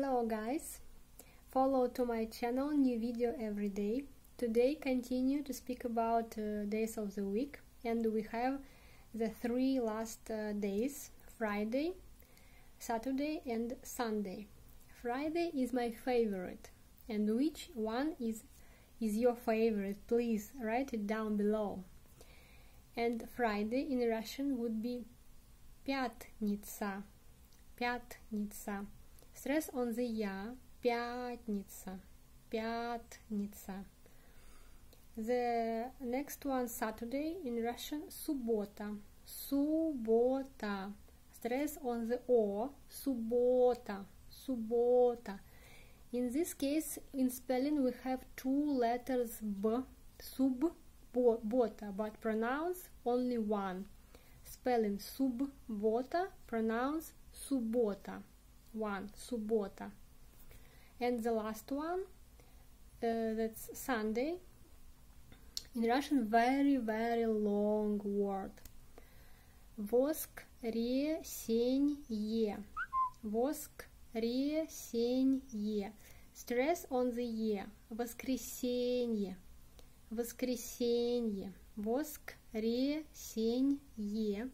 Hello guys, follow to my channel, new video every day. Today continue to speak about days of the week, and we have the three last days: Friday, Saturday and Sunday. Friday is my favorite, and which one is your favorite? Please write it down below. And Friday in Russian would be пятница. Пятница. Stress on the ya. Пятница. Пятница. The next one, Saturday in Russian, суббота. Суббота. Stress on the o. Суббота. Суббота. In this case, in spelling, we have two letters b. Суббота, but pronounce only one. Spelling суббота, pronounce суббота. One, суббота. And the last one, that's Sunday. In Russian, very long word. Воскресенье. Воскресенье. Stress on the е. Воскресенье. Воскресенье. Воскресенье.